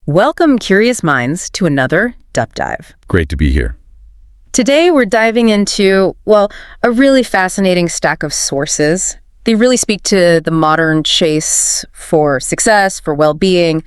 Welcome, curious minds, to another Dup Dive. Great to be here. Today, we're diving into, a really fascinating stack of sources. They really speak to the modern chase for success, for well-being.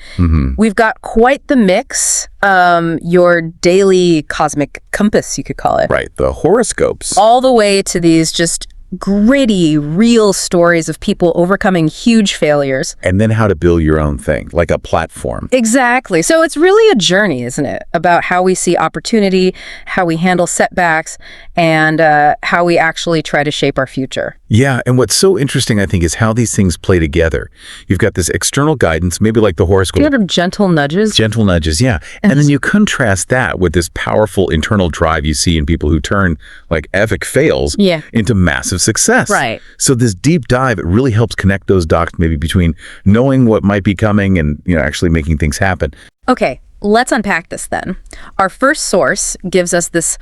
We've got quite the mix, your daily cosmic compass, you could call it. Right, the horoscopes. All the way to these just gritty, real stories of people overcoming huge failures. And then how to build your own thing, like a platform. Exactly. So it's really a journey, isn't it? About how we see opportunity, how we handle setbacks, and how we actually try to shape our future. Yeah, and what's so interesting, I think, is how these things play together. You've got this external guidance, maybe like the horoscope. Kind of gentle nudges. Gentle nudges, yeah. And then you contrast that with this powerful internal drive you see in people who turn like epic fails into massive success. Right. So this deep dive, it really helps connect those dots maybe between knowing what might be coming and, actually making things happen. Okay, let's unpack this then. Our first source gives us this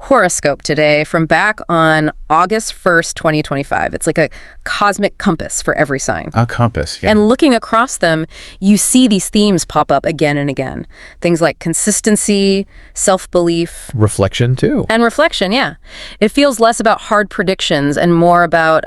horoscope today from back on August 1st, 2025. It's like a cosmic compass for every sign. A compass, yeah. And looking across them, you see these themes pop up again and again. Things like consistency, self-belief. Reflection, too. And reflection, yeah. It feels less about hard predictions and more about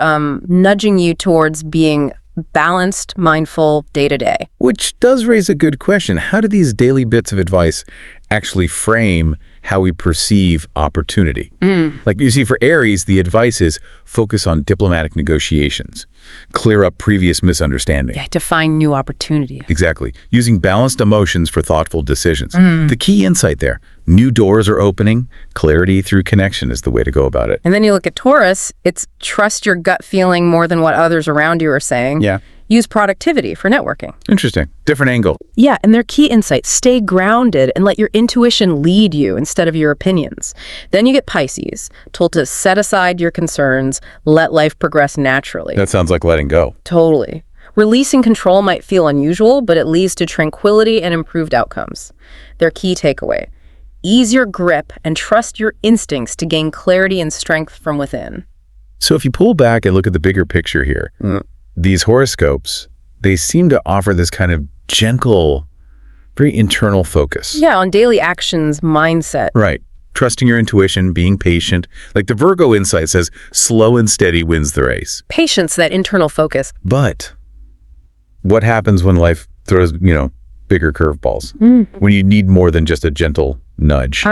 nudging you towards being balanced, mindful, day-to-day. Which does raise a good question. How do these daily bits of advice actually frame how we perceive opportunity? Like you see, for Aries, the advice is focus on diplomatic negotiations, clear up previous misunderstanding. Yeah, to find new opportunity. Exactly. Using balanced emotions for thoughtful decisions. The key insight there, new doors are opening, clarity through connection is the way to go about it. And then you look at Taurus, it's trust your gut feeling more than what others around you are saying. Yeah. Use productivity for networking. Interesting. Different angle. Yeah, and their key insights, stay grounded and let your intuition lead you instead of your opinions. Then you get Pisces, told to set aside your concerns, let life progress naturally. That sounds like letting go. Totally. Releasing control might feel unusual, but it leads to tranquility and improved outcomes. Their key takeaway, ease your grip and trust your instincts to gain clarity and strength from within. So if you pull back and look at the bigger picture here, these horoscopes, they seem to offer this kind of gentle, very internal focus. Yeah, on daily actions, mindset. Right. Trusting your intuition, being patient. Like the Virgo insight says, slow and steady wins the race. Patience, that internal focus. But what happens when life throws, bigger curveballs? When you need more than just a gentle nudge.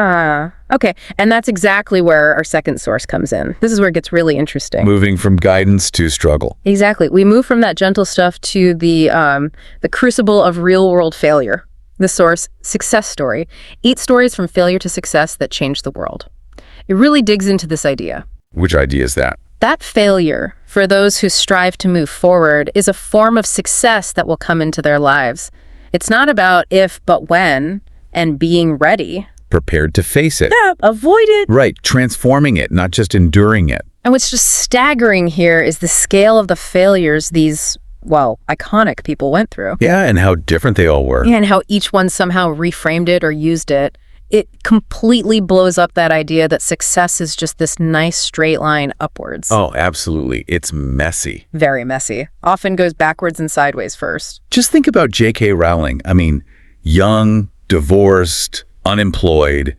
Okay. And that's exactly where our second source comes in. This is where it gets really interesting. Moving from guidance to struggle. Exactly. We move from that gentle stuff to the crucible of real-world failure. The source, success story. 8 stories from failure to success that changed the world. It really digs into this idea. Which idea is that? That failure, for those who strive to move forward, is a form of success that will come into their lives. It's not about if, but when, and being ready. Prepared to face it. Yeah, avoid it. Right, transforming it, not just enduring it. And what's just staggering here is the scale of the failures these, iconic people went through. Yeah, and how different they all were. Yeah, and how each one somehow reframed it or used it. It completely blows up that idea that success is just this nice straight line upwards. Oh, absolutely. It's messy. Very messy. Often goes backwards and sideways first. Just think about J.K. Rowling. I mean, young, divorced, unemployed.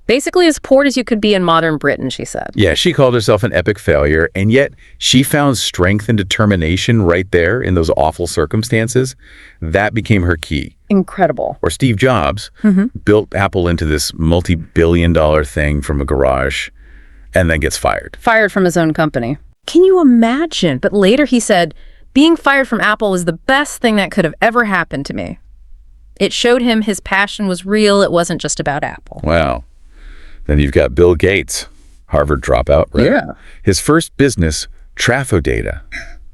Basically as poor as you could be in modern Britain, she said. Yeah, she called herself an epic failure, and yet she found strength and determination right there in those awful circumstances. That became her key. Incredible. Or Steve Jobs built Apple into this multi-billion-dollar thing from a garage and then gets fired. Fired from his own company. Can you imagine? But later he said, being fired from Apple was the best thing that could have ever happened to me. It showed him his passion was real. It wasn't just about Apple. Wow. Then you've got Bill Gates, Harvard dropout, right? Yeah. His first business, Trafo Data,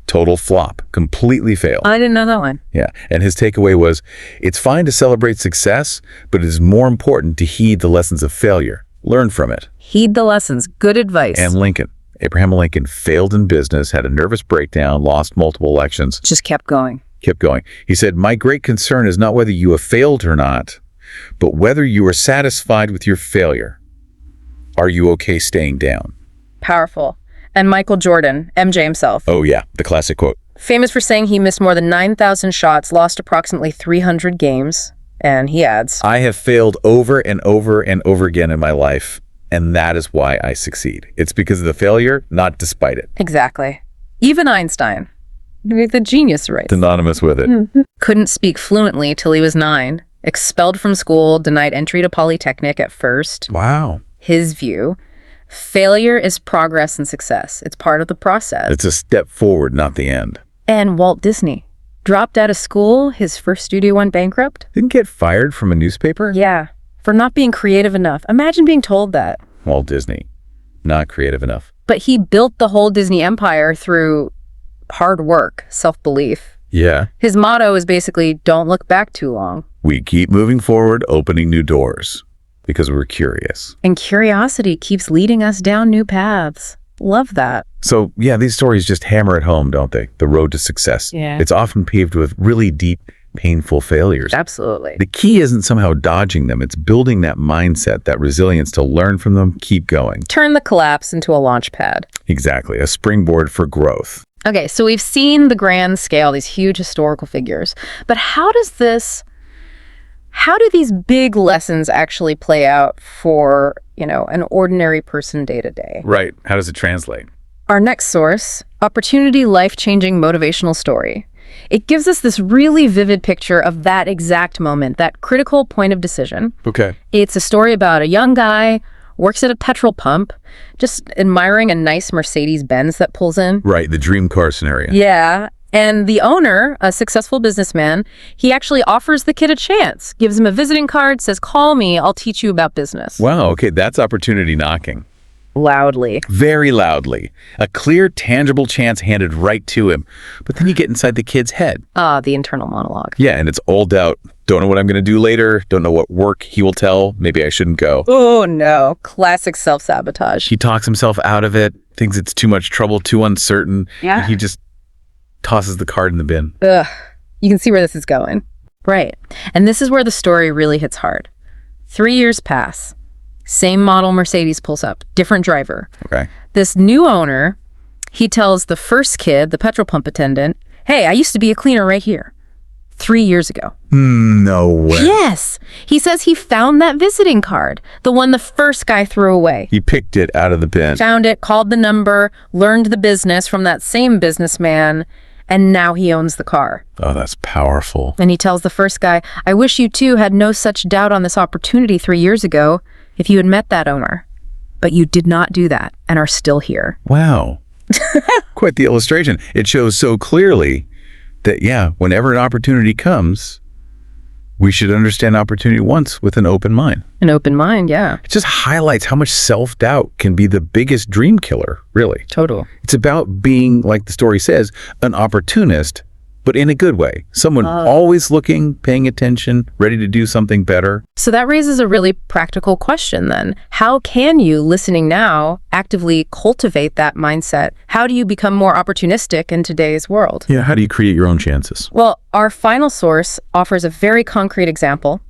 total flop, completely failed. I didn't know that one. Yeah, and his takeaway was, it's fine to celebrate success, but it is more important to heed the lessons of failure. Learn from it. Heed the lessons. Good advice. And Lincoln. Abraham Lincoln failed in business, had a nervous breakdown, lost multiple elections. Just kept going. Kept going. He said, my great concern is not whether you have failed or not, but whether you are satisfied with your failure. Are you okay staying down? Powerful. And Michael Jordan, MJ himself. Oh yeah, the classic quote. Famous for saying he missed more than 9,000 shots, lost approximately 300 games. And he adds, I have failed over and over and over again in my life, and that is why I succeed. It's because of the failure, not despite it. exactly. Even Einstein, the genius, right? Synonymous with it. Couldn't speak fluently till he was 9, expelled from school, denied entry to Polytechnic at first. Wow. His view, failure is progress and success. It's part of the process. It's a step forward, not the end. And Walt Disney dropped out of school. His first studio went bankrupt. Didn't get fired from a newspaper? Yeah, for not being creative enough. Imagine being told that. Walt Disney, not creative enough. But he built the whole Disney empire through hard work, self-belief. Yeah. His motto is basically, don't look back too long. We keep moving forward, opening new doors, because we're curious. And curiosity keeps leading us down new paths. Love that. So, yeah, these stories just hammer it home, don't they? The road to success. Yeah. It's often paved with really deep, painful failures. Absolutely. The key isn't somehow dodging them. It's building that mindset, that resilience to learn from them, keep going. Turn the collapse into a launch pad. Exactly. A springboard for growth. Okay, so we've seen the grand scale, these huge historical figures. But how do these big lessons actually play out for, an ordinary person day to day? Right. How does it translate? Our next source, Opportunity Life-Changing Motivational Story. It gives us this really vivid picture of that exact moment, that critical point of decision. Okay. It's a story about a young guy, works at a petrol pump, just admiring a nice Mercedes-Benz that pulls in. Right. The dream car scenario. Yeah. And the owner, a successful businessman, he actually offers the kid a chance, gives him a visiting card, says, call me, I'll teach you about business. Wow. Okay. That's opportunity knocking. Loudly. Very loudly. A clear, tangible chance handed right to him. But then you get inside the kid's head. The internal monologue. Yeah, and it's all doubt. Don't know what I'm going to do later. Don't know what work he will tell. Maybe I shouldn't go. Oh, no. Classic self-sabotage. He talks himself out of it, thinks it's too much trouble, too uncertain. Yeah. And he just tosses the card in the bin. Ugh. You can see where this is going. Right. And this is where the story really hits hard. 3 years pass. Same model Mercedes pulls up. Different driver. Okay. This new owner, he tells the first kid, the petrol pump attendant, hey, I used to be a cleaner right here 3 years ago. No way. Yes. He says he found that visiting card, the one the first guy threw away. He picked it out of the bin. Found it, called the number, learned the business from that same businessman, and now he owns the car. Oh, that's powerful. And he tells the first guy, I wish you too had no such doubt on this opportunity 3 years ago if you had met that owner. But you did not do that and are still here. Wow. Quite the illustration. It shows so clearly that, yeah, whenever an opportunity comes, we should understand opportunity once with an open mind. An open mind, yeah. It just highlights how much self-doubt can be the biggest dream killer, really. Total. It's about being, like the story says, an opportunist, but in a good way. Someone always looking, paying attention, ready to do something better. So that raises a really practical question then. How can you, listening now, actively cultivate that mindset? How do you become more opportunistic in today's world? Yeah, how do you create your own chances? Well, our final source offers a very concrete example: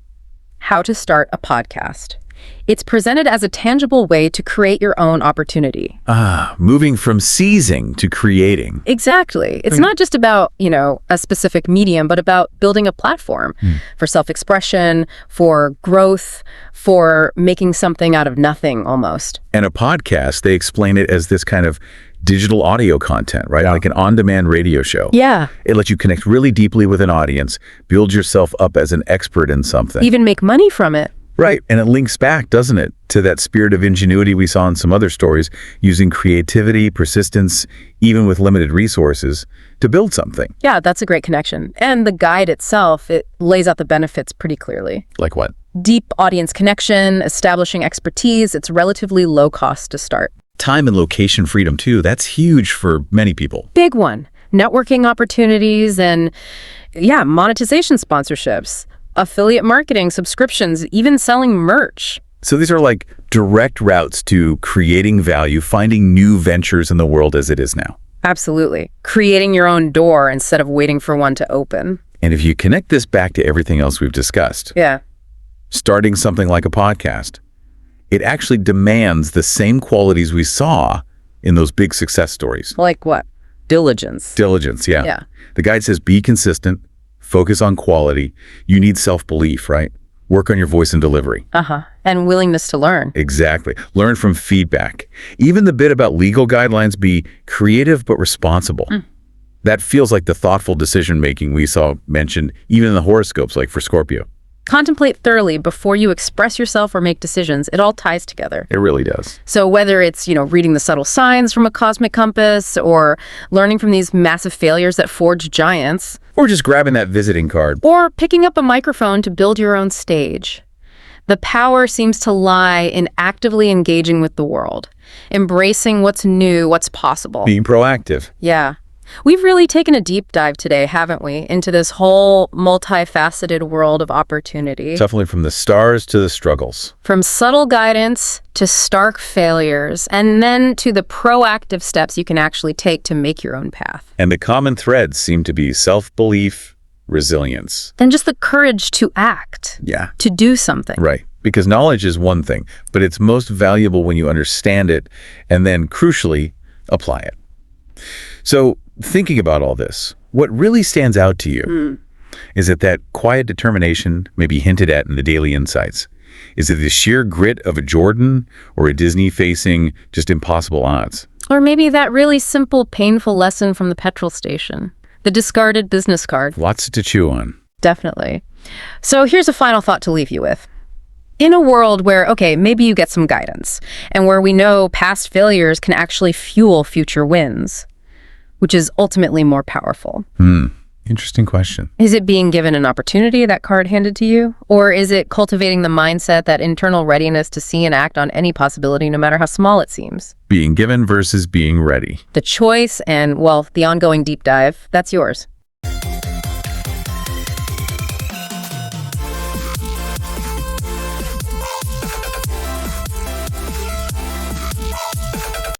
how to start a podcast. It's presented as a tangible way to create your own opportunity. Moving from seizing to creating. Exactly. It's not just about, a specific medium, but about building a platform for self-expression, for growth, for making something out of nothing almost. And a podcast, they explain it as this kind of digital audio content, right? Like an on-demand radio show. Yeah. It lets you connect really deeply with an audience, build yourself up as an expert in something. Even make money from it. Right. And it links back, doesn't it, to that spirit of ingenuity we saw in some other stories, using creativity, persistence, even with limited resources, to build something. Yeah, that's a great connection. And the guide itself, it lays out the benefits pretty clearly. Like what? Deep audience connection, establishing expertise. It's relatively low cost to start. Time and location freedom, too. That's huge for many people. Big one. Networking opportunities and, monetization sponsorships. Affiliate marketing, subscriptions, even selling merch. So these are like direct routes to creating value, finding new ventures in the world as it is now. Absolutely. Creating your own door instead of waiting for one to open. And if you connect this back to everything else we've discussed, starting something like a podcast, it actually demands the same qualities we saw in those big success stories. Like what? Diligence. Diligence, yeah. Yeah. The guide says be consistent, focus on quality. You need self-belief, right? Work on your voice and delivery. And willingness to learn. Exactly. Learn from feedback. Even the bit about legal guidelines, be creative but responsible. That feels like the thoughtful decision-making we saw mentioned even in the horoscopes, like for Scorpio. Contemplate thoroughly before you express yourself or make decisions. It all ties together. It really does. So whether it's, reading the subtle signs from a cosmic compass or learning from these massive failures that forge giants, Or just grabbing that visiting card. or picking up a microphone to build your own stage, the power seems to lie in actively engaging with the world, embracing what's new, what's possible. Being proactive. Yeah. We've really taken a deep dive today, haven't we, into this whole multifaceted world of opportunity. Definitely from the stars to the struggles. From subtle guidance to stark failures, and then to the proactive steps you can actually take to make your own path. And the common threads seem to be self-belief, resilience. Then just the courage to act, Yeah. to do something. Right. Because knowledge is one thing, but it's most valuable when you understand it and then, crucially, apply it. So, thinking about all this, what really stands out to you is that quiet determination may be hinted at in the daily insights. Is it the sheer grit of a Jordan or a Disney facing just impossible odds? Or maybe that really simple, painful lesson from the petrol station. The discarded business card. Lots to chew on. Definitely. So here's a final thought to leave you with. In a world where, maybe you get some guidance, and where we know past failures can actually fuel future wins, which is ultimately more powerful. Interesting question. Is it being given an opportunity, that card handed to you? Or is it cultivating the mindset, that internal readiness to see and act on any possibility, no matter how small it seems? Being given versus being ready. The choice and, the ongoing deep dive, that's yours.